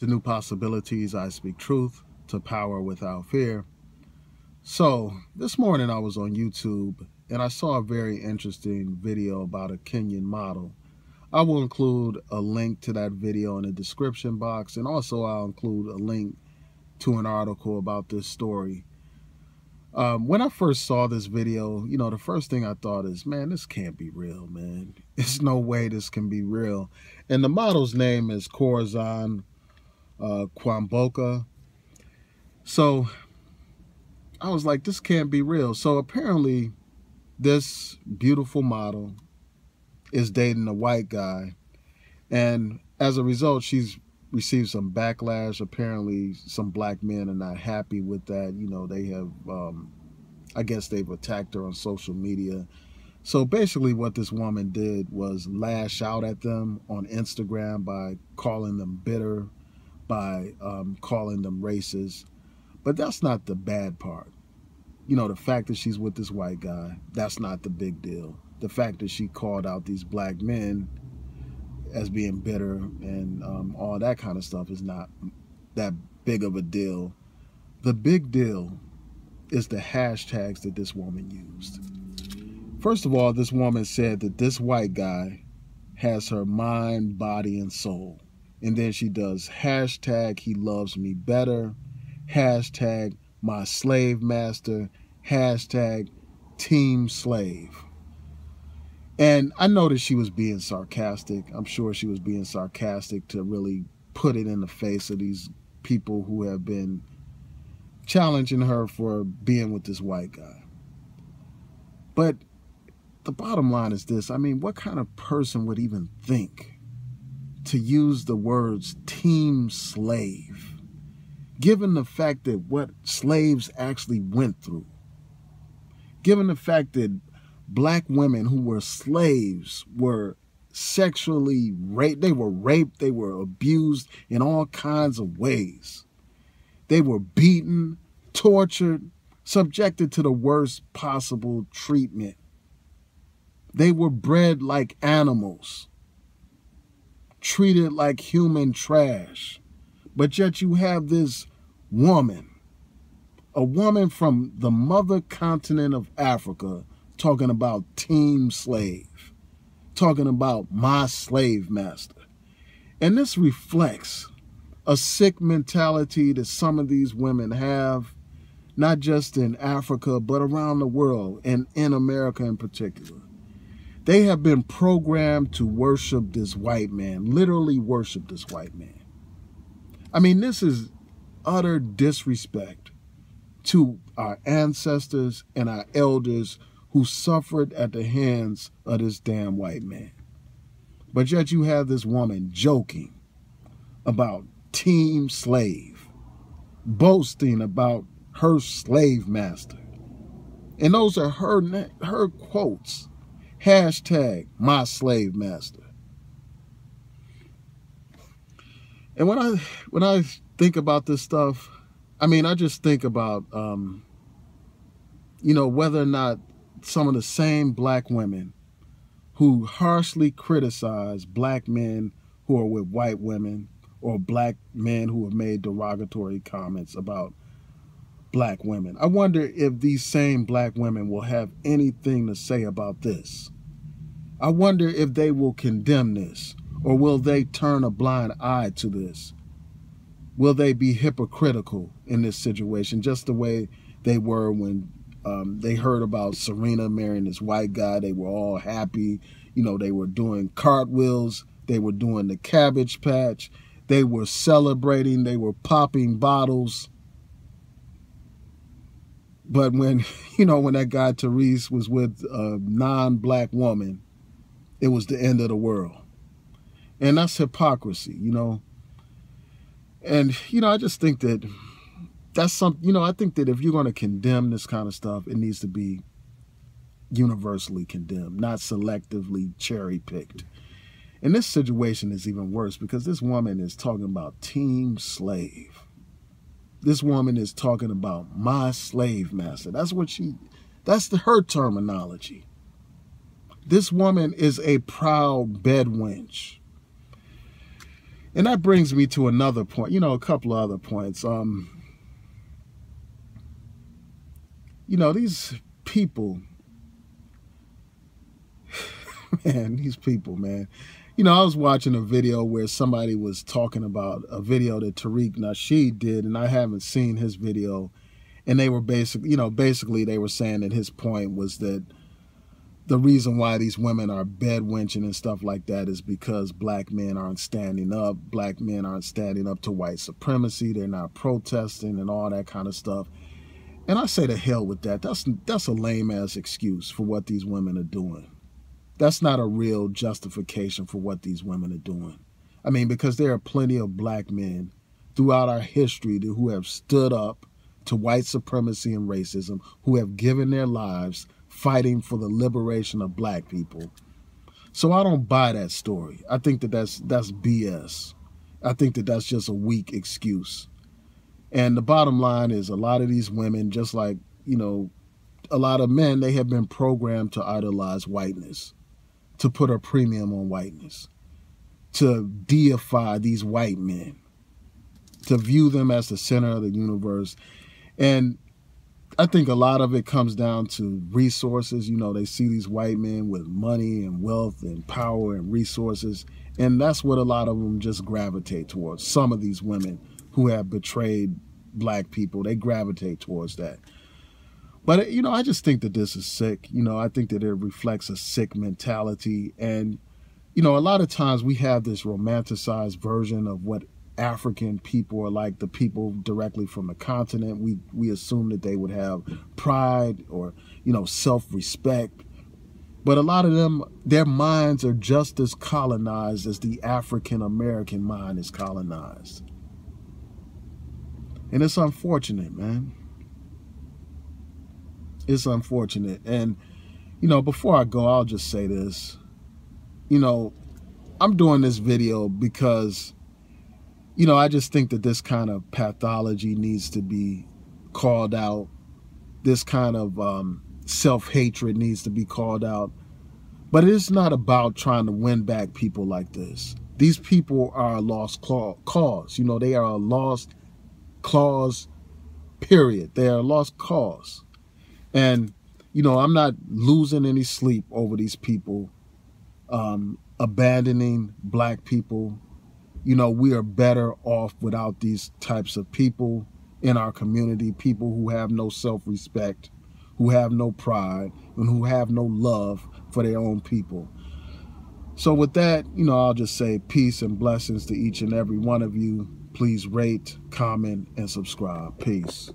To new possibilities, I speak truth. To power without fear. So, this morning I was on YouTube and I saw a very interesting video about a Kenyan model. I will include a link to that video in the description box, and also I'll include a link to an article about this story. When I first saw this video, the first thing I thought is, man, this can't be real, man. There's no way this can be real. And the model's name is Corazon, Kwamboka. So I was like, this can't be real. So apparently this beautiful model is dating a white guy. And as a result, she's received some backlash. Apparently some black men are not happy with that. They have, I guess they've attacked her on social media. So basically what this woman did was lash out at them on Instagram by calling them bitter, by calling them racist. But that's not the bad part. The fact that she's with this white guy, that's not the big deal. The fact that she called out these black men as being bitter and all that kind of stuff is not that big of a deal. The big deal is the hashtags that this woman used. First of all, this woman said that this white guy has her mind, body, and soul. And then she does hashtag he loves me better, hashtag my slave master, hashtag team slave. And I noticed she was being sarcastic. I'm sure she was being sarcastic to really put it in the face of these people who have been challenging her for being with this white guy. But the bottom line is this. I mean, what kind of person would even think to use the words team slave, given the fact that what slaves actually went through, given the fact that black women who were slaves were sexually raped, they were abused in all kinds of ways. They were beaten, tortured, subjected to the worst possible treatment. They were bred like animals, treated like human trash. But yet you have this woman, a woman from the mother continent of Africa, talking about team slave, talking about my slave master. And this reflects a sick mentality that some of these women have, not just in Africa, but around the world, and in America in particular. They have been programmed to worship this white man, literally worship this white man. I mean, this is utter disrespect to our ancestors and our elders who suffered at the hands of this damn white man. But yet you have this woman joking about team slave, boasting about her slave master. And those are her quotes. Hashtag my slave master. And when I think about this stuff, I mean, I just think about, whether or not some of the same black women who harshly criticize black men who are with white women, or black men who have made derogatory comments about black women. I wonder if these same black women will have anything to say about this. I wonder if they will condemn this, or will they turn a blind eye to this? Will they be hypocritical in this situation, just the way they were when they heard about Serena marrying this white guy? They were all happy. They were doing cartwheels. They were doing the Cabbage Patch. They were celebrating. They were popping bottles. But when, when that guy Therese was with a non-black woman, it was the end of the world. And that's hypocrisy, And, I just think that that's something, I think that if you're going to condemn this kind of stuff, it needs to be universally condemned, not selectively cherry-picked. And this situation is even worse because this woman is talking about team slave. This woman is talking about my slave master. That's her terminology. This woman is a proud bedwench. And that brings me to another point, a couple of other points. These people, man, these people, man. I was watching a video where somebody was talking about a video that Tariq Nasheed did, and I haven't seen his video. And they were basically they were saying that his point was that the reason why these women are bedwenching and stuff like that is because black men aren't standing up. Black men aren't standing up to white supremacy. They're not protesting and all that kind of stuff. And I say to hell with that. That's a lame-ass excuse for what these women are doing. That's not a real justification for what these women are doing. I mean, because there are plenty of black men throughout our history who have stood up to white supremacy and racism, who have given their lives fighting for the liberation of black people. So I don't buy that story. I think that that's BS. I think that that's just a weak excuse. And the bottom line is a lot of these women, just like, a lot of men, they have been programmed to idolize whiteness, to put a premium on whiteness, to deify these white men, to view them as the center of the universe. And I think a lot of it comes down to resources. They see these white men with money and wealth and power and resources. And that's what a lot of them just gravitate towards. Some of these women who have betrayed black people, they gravitate towards that. But, I just think that this is sick. I think that it reflects a sick mentality. And, a lot of times we have this romanticized version of what African people are like, the people directly from the continent. We assume that they would have pride or, self-respect. But a lot of them, their minds are just as colonized as the African-American mind is colonized. And it's unfortunate, man. It's unfortunate. And, before I go, I'll just say this. I'm doing this video because, I just think that this kind of pathology needs to be called out. This kind of self-hatred needs to be called out. But it's not about trying to win back people like this. These people are a lost cause. They are a lost cause, period. They are a lost cause. And, I'm not losing any sleep over these people abandoning black people. We are better off without these types of people in our community, people who have no self-respect, who have no pride, and who have no love for their own people. So with that, I'll just say peace and blessings to each and every one of you. Please rate, comment, and subscribe. Peace.